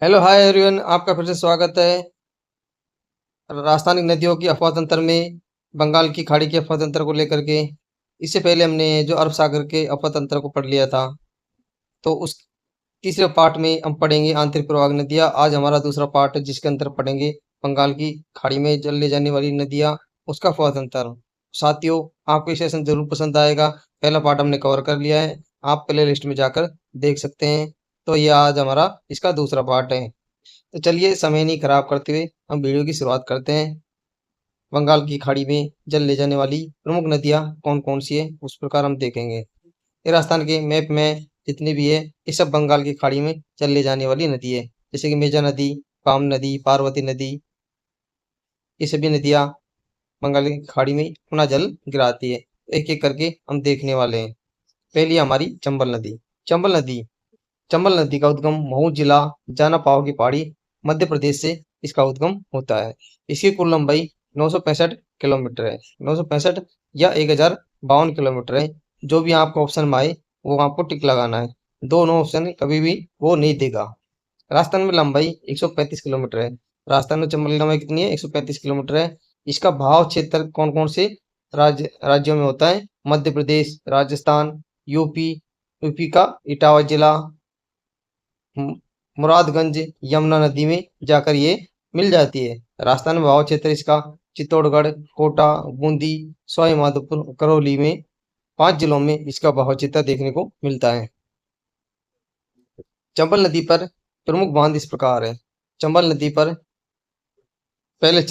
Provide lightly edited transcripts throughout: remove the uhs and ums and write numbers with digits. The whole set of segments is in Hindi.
हेलो हाय एवरीवन, आपका फिर से स्वागत है। राजस्थानी नदियों की अफवाह तंत्र में बंगाल की खाड़ी के अफवाह तंत्र को लेकर के इससे पहले हमने जो अरब सागर के अफवाह तंत्र को पढ़ लिया था। तो उस तीसरे पार्ट में हम पढ़ेंगे आंतरिक प्रवाह नदियाँ। आज हमारा दूसरा पार्ट है जिसके अंदर पढ़ेंगे बंगाल की खाड़ी में जल ले जाने वाली नदियाँ, उसका अफवाह तंत्र। साथियों, आपको ये सेशन जरूर पसंद आएगा। पहला पार्ट हमने कवर कर लिया है, आप प्ले लिस्ट में जाकर देख सकते हैं। तो ये आज हमारा इसका दूसरा पार्ट है। तो चलिए समय नहीं खराब करते हुए हम वीडियो की शुरुआत करते हैं। बंगाल की खाड़ी में जल ले जाने वाली प्रमुख नदियाँ कौन कौन सी है उस प्रकार हम देखेंगे। ये राजस्थान के मैप में जितनी भी है ये सब बंगाल की खाड़ी में जल ले जाने वाली नदी है। जैसे कि मेजा नदी, पाम नदी, पार्वती नदी, ये सभी नदियाँ बंगाल की खाड़ी में अपना जल गिराती है। एक एक करके हम देखने वाले हैं। पहली हमारी चंबल नदी। चंबल नदी चंबल नदी का उद्गम महू जिला जाना पाव की पहाड़ी मध्य प्रदेश से इसका उद्गम होता है। इसकी कुल लंबाई 965 किलोमीटर है। 965 या 1052 किलोमीटर है। जो भी आपको ऑप्शन में आए वो आपको टिक लगाना है। दोनों ऑप्शन कभी भी वो नहीं देगा। राजस्थान में लंबाई 135 किलोमीटर है। राजस्थान में चंबल की लंबाई कितनी है? 135 किलोमीटर है। इसका बहाव क्षेत्र कौन कौन से राज्यों में होता है? मध्य प्रदेश, राजस्थान, यूपी। यूपी का इटावा जिला, मुरादगंज, यमुना नदी में जाकर ये मिल जाती है। राजस्थान में बहाव क्षेत्र इसका चित्तौड़गढ़, कोटा, बूंदी, सवाई माधोपुर, करौली में 5 जिलों में इसका बहाव क्षेत्र देखने को मिलता है। चंबल नदी पर प्रमुख बांध इस प्रकार है। चंबल नदी पर पहले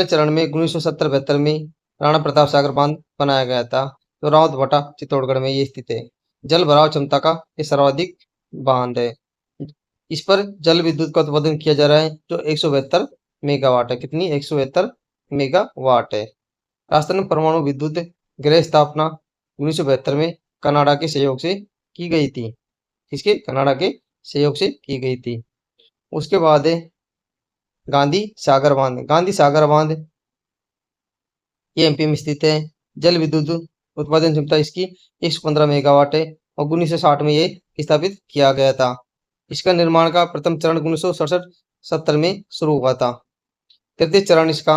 चरण में 1970-72 में राणा प्रताप सागर बांध बनाया गया था। तो रावत भाटा चित्तौड़गढ़ में ये स्थित है। जल भराव क्षमता का ये सर्वाधिक बांध है। इस पर जल विद्युत का उत्पादन किया जा रहा है जो 172 मेगावाट है। कितनी? 172 मेगावाट है। राजस्थान में परमाणु विद्युत गृह स्थापना 1972 में कनाडा के सहयोग से की गई थी। किसके? कनाडा के सहयोग से की गई थी। उसके बाद है गांधी सागर बांध। गांधी सागर बांध ये एमपी में स्थित है। जल विद्युत उत्पादन क्षमता इसकी 115 मेगावाट है और 1960 में ये स्थापित किया गया था। इसका निर्माण का प्रथम चरण 1967 में शुरू हुआ था। तृतीय चरण इसका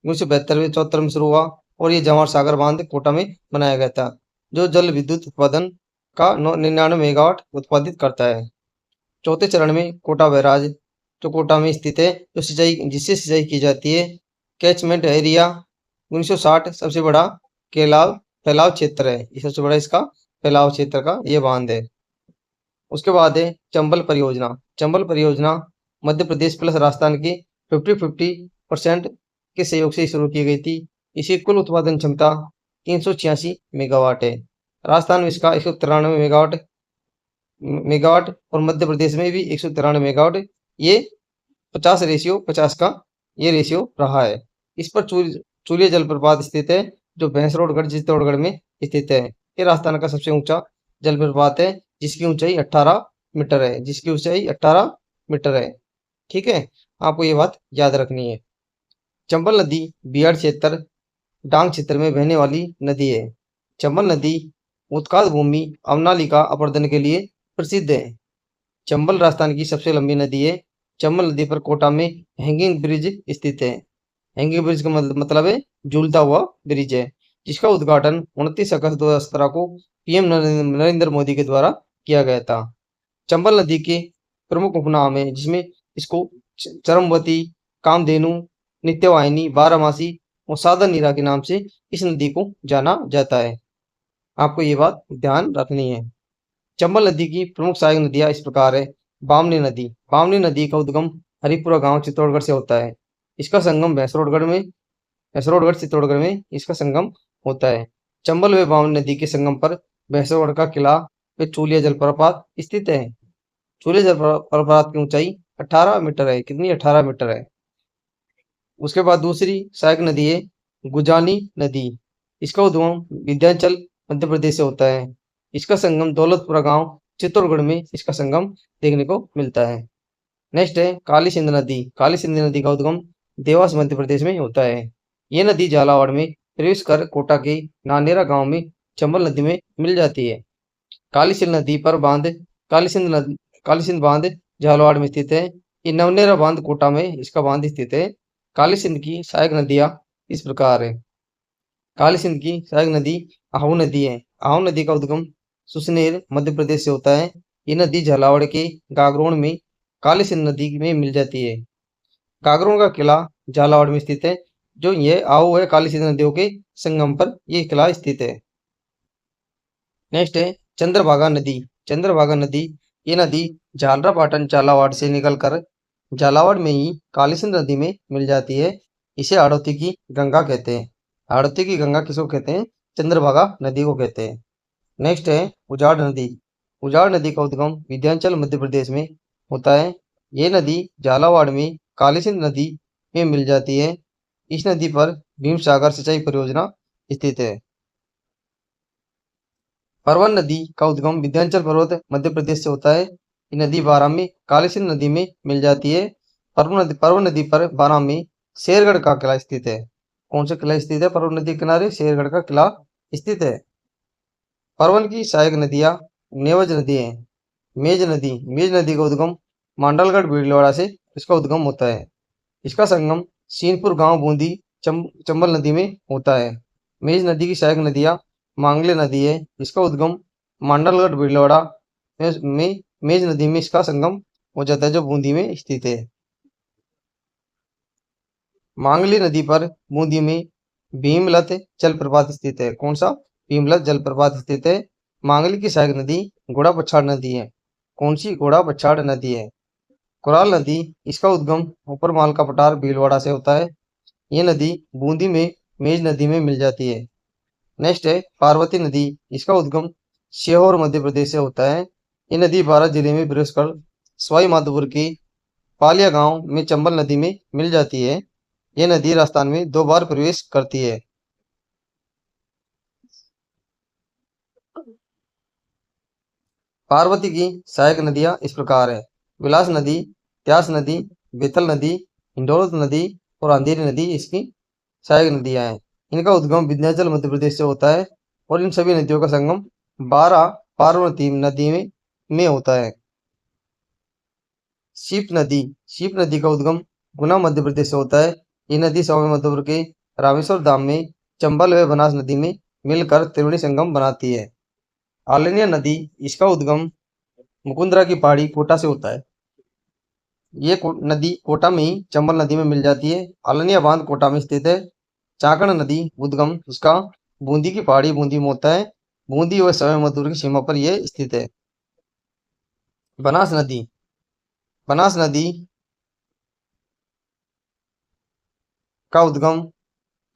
1972 में 74 में शुरू हुआ और ये जवाहर सागर बांध कोटा में बनाया गया था जो जल विद्युत उत्पादन का 99 मेगावाट उत्पादित करता है। चौथे चरण में कोटा बैराज जो कोटा में स्थित है, जो जिससे सिंचाई की जाती है। कैचमेंट एरिया 1960 सबसे बड़ा फैलाव क्षेत्र है। ये सबसे बड़ा इसका फैलाव क्षेत्र का ये बांध है। उसके बाद है चंबल परियोजना। चंबल परियोजना मध्य प्रदेश प्लस राजस्थान के 50-50% के सहयोग से शुरू की गई थी। इसकी कुल उत्पादन क्षमता 386 मेगावाट है। राजस्थान में इसका 193 मेगावाट और मध्य प्रदेश में भी 193 मेगावाट। ये 50:50 का ये रेशियो रहा है। इस पर चूलिया जलप्रपात स्थित है जो भैंसरोडगढ़ चित्तौड़गढ़ में स्थित है। ये राजस्थान का सबसे ऊंचा जलप्रपात है जिसकी ऊंचाई 18 मीटर है। जिसकी ऊंचाई 18 मीटर है। ठीक है, आपको ये बात याद रखनी है। चंबल नदी बिहार क्षेत्र डांग क्षेत्र में बहने वाली नदी है। चंबल नदी उत्काल भूमि अवनालिका अपर्दन के लिए प्रसिद्ध है। चंबल राजस्थान की सबसे लंबी नदी है। चंबल नदी पर कोटा में हैंगिंग ब्रिज स्थित है। हैंगिंग ब्रिज का मतलब है झूलता हुआ ब्रिज है, जिसका उद्घाटन 29 अगस्त 2017 को पीएम नरेंद्र मोदी के द्वारा किया गया था। चंबल नदी के प्रमुख उपनाम है जिसमें इसको चरमवती, कामधेनु, नित्यवाहिनी, बारहमासी और साधन नीरा के नाम से इस नदी को जाना जाता है। आपको ये बात ध्यान रखनी है। चंबल नदी की प्रमुख सहायक नदियां इस प्रकार है। बामनी नदी। बामनी नदी का उद्गम हरिपुरा गांव चित्तौड़गढ़ से होता है। इसका संगम भैंसरोडगढ़ चित्तौड़गढ़ में इसका संगम होता है। चंबल व बामनी नदी के संगम पर भैंसरोड का किला व चूलिया जलप्रपात स्थित है। चूलिया जलप्रपात की ऊंचाई 18 मीटर है। कितनी? 18 मीटर है। उसके बाद दूसरी सहायक नदी है गुजानी नदी। इसका उद्गम विंध्याचल मध्य प्रदेश से होता है। इसका संगम दौलतपुरा गांव चित्तौड़गढ़ में इसका संगम देखने को मिलता है। नेक्स्ट है काली सिंध नदी। काली सिंध नदी का उद्गम देवास मध्य प्रदेश में होता है। ये नदी झालावाड़ में प्रवेश कर कोटा के नानेरा गांव में चंबल नदी में मिल जाती है। काली सिंध नदी पर बांध काली सिंध काली सिंध बांध झालावाड़ में स्थित है। ये नवनेरा बांध कोटा में इसका बांध स्थित है। काली सिंध की सहायक नदियां इस प्रकार है। काली सिंध की सहायक नदी आहू नदी है। आहू नदी का उद्गम सुसनेर मध्य प्रदेश से होता है। ये नदी झालावाड़ के गागरोन में काली सिंध नदी में मिल जाती है। गागरोन का किला झालावाड़ में स्थित है। जो ये आहू है काली सिंध नदियों के संगम पर ये किला स्थित है। नेक्स्ट है चंद्रभागा नदी। चंद्रभागा नदी ये नदी झालरापाटन झालावाड़ से निकलकर झालावाड़ में ही काली सिंध नदी में मिल जाती है। इसे हाड़ौती की गंगा कहते हैं। हाड़ौती की गंगा किसको कहते हैं? चंद्रभागा नदी को कहते हैं। नेक्स्ट है उजाड़ नदी। उजाड़ नदी का उद्गम विंध्याचल मध्य प्रदेश में होता है। ये नदी झालावाड़ में काली सिंध नदी में मिल जाती है। इस नदी पर भीम सागर सिंचाई परियोजना स्थित है। परवन नदी का उद्गम विंध्याचल पर्वत मध्य प्रदेश से होता है। ये नदी बारां में काली सिंध नदी में मिल जाती है। परवन नदी पर बारां में शेरगढ़ का किला स्थित है। कौन सा किला स्थित है? परवन नदी के किनारे शेरगढ़ का किला स्थित है। परवन की सहायक नदियां नेवज नदी है। मेज नदी का उद्गम मांडलगढ़ भीलवाड़ा से इसका उद्गम होता है। इसका संगम सीनपुर गांव बूंदी चंबल नदी में होता है। मेज नदी की सहायक नदियां मांगले नदी है। इसका उद्गम मांडलगढ़ भीलवाड़ा में मेज नदी में इसका संगम हो जाता है जो बूंदी में स्थित है। मांगली नदी पर बूंदी में भीमलत जलप्रपात स्थित है। कौन सा? भीमलत जलप्रपात स्थित है। मांगली की सहायक नदी घोड़ा पछाड़ नदी है। कौन सी? घोड़ा पछाड़ नदी है। कुराल नदी इसका उद्गम ऊपर माल का पठार भीलवाड़ा से होता है। ये नदी बूंदी में मेज नदी में मिल जाती है। नेक्स्ट है पार्वती नदी। इसका उद्गम सीहोर मध्य प्रदेश से होता है। ये नदी बारां जिले में प्रवेश कर सवाई माधोपुर के पालिया गांव में चंबल नदी में मिल जाती है। ये नदी राजस्थान में 2 बार प्रवेश करती है। पार्वती की सहायक नदियां इस प्रकार है। विलास नदी, त्यास नदी, बेतल नदी, हिंडोल नदी और अंधेरी नदी इसकी सहायक नदियां हैं। इनका उद्गम विंध्याचल मध्य प्रदेश से होता है और इन सभी नदियों का संगम 12 पार्वती नदी में होता है। शीप नदी का उद्गम गुना मध्य प्रदेश से होता है। ये नदी स्वामी माधोपुर के रामेश्वर धाम में चंबल व बनास नदी में मिलकर त्रिवेणी संगम बनाती है। आलनिया नदी इसका उद्गम मुकुंदरा की पहाड़ी कोटा से होता है। ये नदी कोटा में ही चंबल नदी में मिल जाती है। आलनिया बांध कोटा में स्थित है। चाकण नदी उद्गम उसका बूंदी की पहाड़ी बूंदी में होता है। बूंदी और सवाई माधोपुर की सीमा पर यह स्थित है। बनास नदी का उद्गम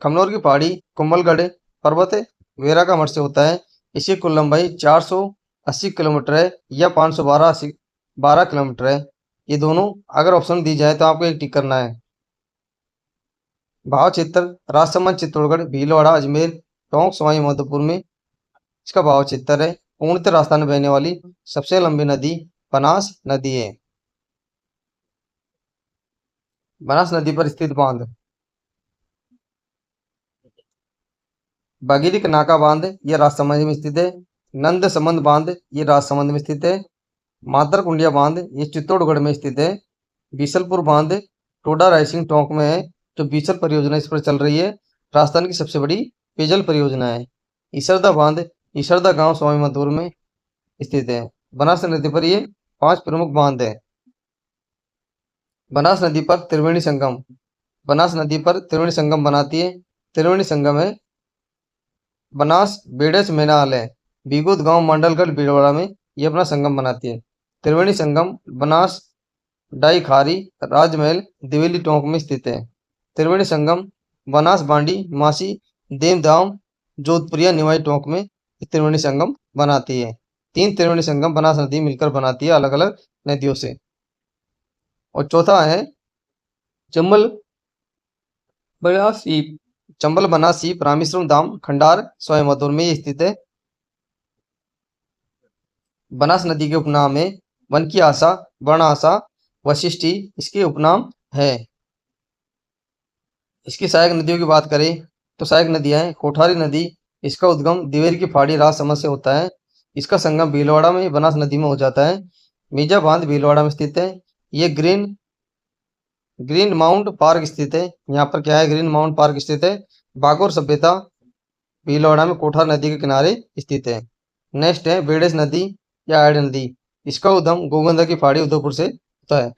खमनोर की पहाड़ी कुंभलगढ़ पर्वत वेरा का मठ से होता है। इसकी कुल लंबाई 480 किलोमीटर है या 512 किलोमीटर है। ये दोनों अगर ऑप्शन दी जाए तो आपको एक टिक करना है। भाव क्षेत्र राजसमंद चित्तौड़गढ़ भीलवाड़ा अजमेर टोंक सवाई माधोपुर में इसका भाव क्षेत्र है। पूर्णतः राजस्थान में बहने वाली सबसे लंबी नदी बनास नदी है। बनास नदी पर स्थित बांध भगीरथ नाका बांध ये राजसमंद में स्थित है। नंद समंद बांध ये राजसमंद में स्थित है। मादर कुंडिया बांध ये चित्तौड़गढ़ में स्थित है। बीसलपुर बांध टोडा रायसिंह टोंक में है। जो बीसल परियोजना इस पर चल रही है राजस्थान की सबसे बड़ी पेयजल परियोजना है। ईसरदा बांध ईसरदा गांव स्वामी माधोपुर में स्थित है। बनास नदी पर ये 5 प्रमुख बांध है। बनास नदी पर त्रिवेणी संगम बनाती है। त्रिवेणी संगम है बनास बेड़स मेनाल है बीगोद गांव मंडलगढ़ भीलवाड़ा में ये अपना संगम बनाती है। त्रिवेणी संगम बनास डाई खारी राजमहल दिवेली टोंक में स्थित है। त्रिवेणी संगम बनास बांडी मासी देवधाम जोधपुरिया निवाई टोंक में त्रिवेणी संगम बनाती है। 3 त्रिवेणी संगम बनास नदी मिलकर बनाती है अलग अलग नदियों से। और चौथा है चंबल बनास सीप रामेश्वरम धाम खंडार सवाई माधोपुर में स्थित है। बनास नदी के उपनाम है वन की आशा, वर्ण आशा, वशिष्ठी इसके उपनाम है। इसकी सहायक नदियों की बात करें तो सहायक नदियां हैं कोठारी नदी इसका उद्गम दिवेर की पहाड़ी राजसमंद से होता है। इसका संगम भीलवाड़ा में बनास नदी में हो जाता है। मीजा बांध भीलवाड़ा में स्थित है। ये ग्रीन ग्रीन माउंट पार्क स्थित है। यहाँ पर क्या है, ग्रीन माउंट पार्क स्थित है। बागोर सभ्यता भीलवाड़ा में कोठार नदी के किनारे स्थित है। नेक्स्ट है बेड़स नदी या आड़ नदी। इसका उद्गम गोगंदा की पहाड़ी उदयपुर से होता है।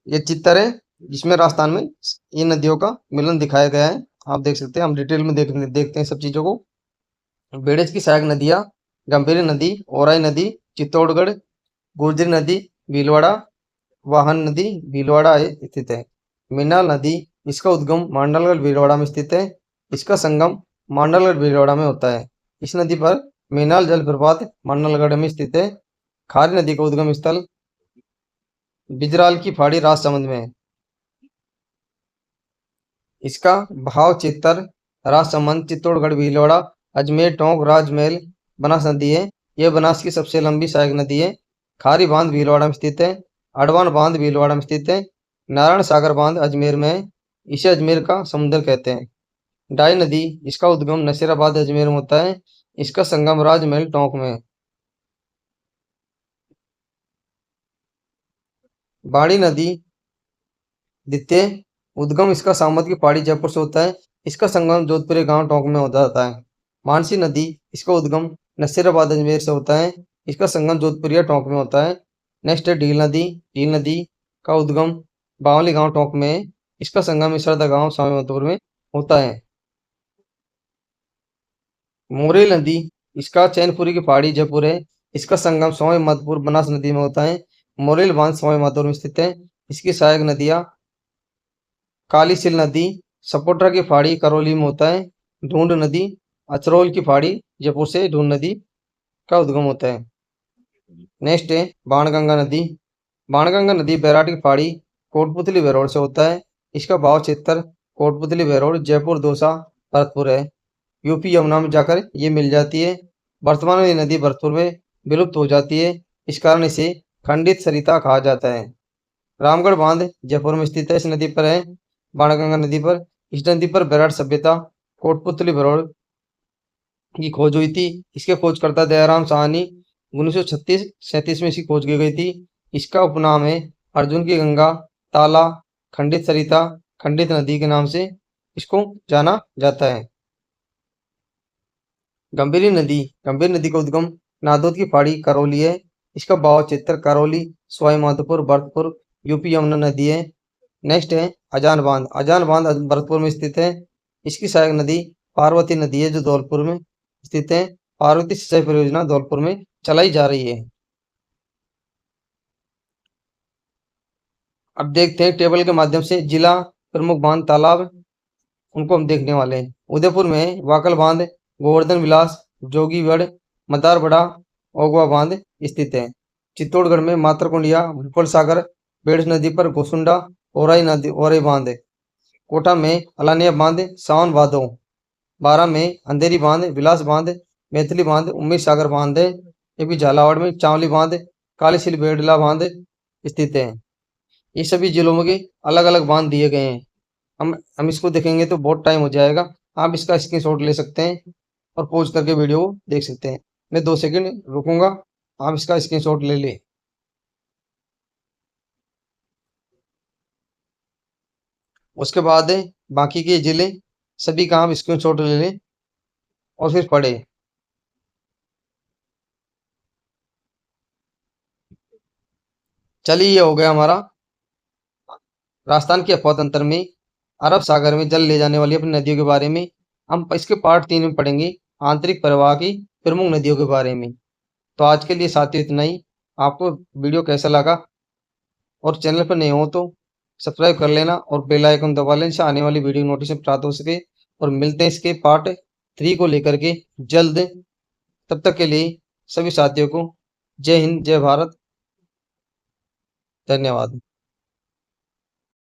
ये चित्र है जिसमें राजस्थान में इन नदियों का मिलन दिखाया गया है। आप देख सकते हैं, हम डिटेल में देखते हैं सब चीजों को। बेड़स की सहायक नदियां गंभीर नदी, औराई नदी चित्तौड़गढ़, गुर्जर नदी भीलवाड़ा, वाहन नदी भीलवाड़ा स्थित है। मीनाल नदी, इसका उद्गम मांडलगढ़ भीलवाड़ा में स्थित है। इसका संगम मांडलगढ़ भीलवाड़ा में होता है। इस नदी पर मीनाल जलप्रपात मांडलगढ़ में स्थित है। खारी नदी का उद्गम स्थल बिजराल की पहाड़ी राजसमंद में है। इसका बहाव चित्तर राजसमंद चित्तौड़गढ़ भीलवाड़ा अजमेर टोंक राजमहल बनास नदी है। यह बनास की सबसे लंबी सहायक नदी है। खारी बांध भीलवाड़ा में स्थित है। अडवान बांध भीलवाड़ा में स्थित है। नारायण सागर बांध अजमेर में है। इसे अजमेर का समुद्र कहते हैं। डाई नदी, इसका उद्गम नसीराबाद अजमेर में होता है। इसका संगम राजमहल टोंक में है। बाड़ी नदी द्वितीय उद्गम इसका सामत की पहाड़ी जयपुर से होता है। इसका संगम जोधपुर गांव टोंक में हो जाता है। मानसी नदी, इसका उद्गम नसीराबाद अजमेर से होता है। इसका संगम जोधपुरिया टोंक में होता है। नेक्स्ट है ढील नदी। ढील नदी का उद्गम बावली गांव टोंक में है। इसका संगम इसरदा गांव स्वामी मधुपुर में होता है। मोरेल नदी, इसका चैनपुरी की पहाड़ी जयपुर है। इसका संगम स्वामी मधुपुर बनास नदी में होता है। मोरेल बांध स्वामी मधुपुर में स्थित है। इसकी सहायक नदियां कालीसिल नदी सपोट्रा की पहाड़ी करौली में होता है। ढूंढ नदी अचरोल की पहाड़ी जयपुर से ढूंढ नदी का उद्गम होता है। नेक्स्ट है बाणगंगा नदी। बाणगंगा नदी बैराट की पहाड़ी कोटपुतली बहरोड से होता है। इसका भाव क्षेत्र कोटपुतली बहरोड जयपुर दौसा भरतपुर है। यूपी यमुना में जाकर ये मिल जाती है। वर्तमान में ये नदी भरतपुर में विलुप्त हो जाती है। इस कारण इसे खंडित सरिता कहा जाता है। रामगढ़ बांध जयपुर में स्थित है। इस नदी पर है बाणगंगा नदी पर। इस नदी पर बैराट सभ्यता कोटपुतली बहरोड की खोज हुई थी। इसके खोजकर्ता दयाराम साहनी 1936-37 में इसकी खोज की गई थी। इसका उपनाम है अर्जुन की गंगा, ताला, खंडित सरिता, खंडित नदी के नाम से इसको जाना जाता है। गंभीरी नदी, गंभीर नदी का उद्गम नादौद की पहाड़ी करौली है। इसका बहाव क्षेत्र करौली सवाई माधोपुर भरतपुर यूपी यमुना नदी है। नेक्स्ट है अजान बांध। अजान बांध भरतपुर में स्थित है। इसकी सहायक नदी पार्वती नदी है जो धौलपुर में स्थित है। पार्वती सिंचाई परियोजना धौलपुर में चलाई जा रही है। अब देखते हैं टेबल के माध्यम से जिला प्रमुख बांध तालाब, उनको हम देखने वाले हैं। उदयपुर में वाकल बांध, गोवर्धन विलास, जोगीगढ़, मदारबड़ा, ओगवा बांध स्थित है। चित्तौड़गढ़ में मातरकुंडिया, भूपल सागर, बेड़स नदी पर गोसुंडा, औराई नदी औराई बांध। कोटा में अलानिया बांध, सावन भादो। बारा में अंधेरी बांध, विलास बांध, मैथिली बांध, उम्मीद सागर बांध है। ये भी झालावाड़ में चावली बांध, कालीसिल बेड़ला बांध स्थित है। ये सभी जिलों में के अलग अलग बांध दिए गए हैं। हम इसको देखेंगे तो बहुत टाइम हो जाएगा। आप इसका स्क्रीनशॉट ले सकते हैं और पॉज करके वीडियो को देख सकते हैं। मैं 2 सेकंड रुकूंगा, आप इसका स्क्रीनशॉट ले लें। उसके बाद बाकी के जिले सभी का आप स्क्रीनशॉट ले लें और फिर पढ़ें। चलिए, ये हो गया हमारा राजस्थान के अफवाह में अरब सागर में जल ले जाने वाली अपनी नदियों के बारे में। हम इसके पार्ट 3 में पढ़ेंगे आंतरिक प्रवाह की प्रमुख नदियों के बारे में। तो आज के लिए साथियों इतना ही। आपको वीडियो कैसा लगा और चैनल पर नए हो तो सब्सक्राइब कर लेना और बेल आइकन दबा लेना, इससे आने वाली वीडियो नोटिफिकेशन प्राप्त हो सके। और मिलते हैं इसके पार्ट 3 को लेकर के जल्द। तब तक के लिए सभी साथियों को जय हिंद, जय भारत, धन्यवाद।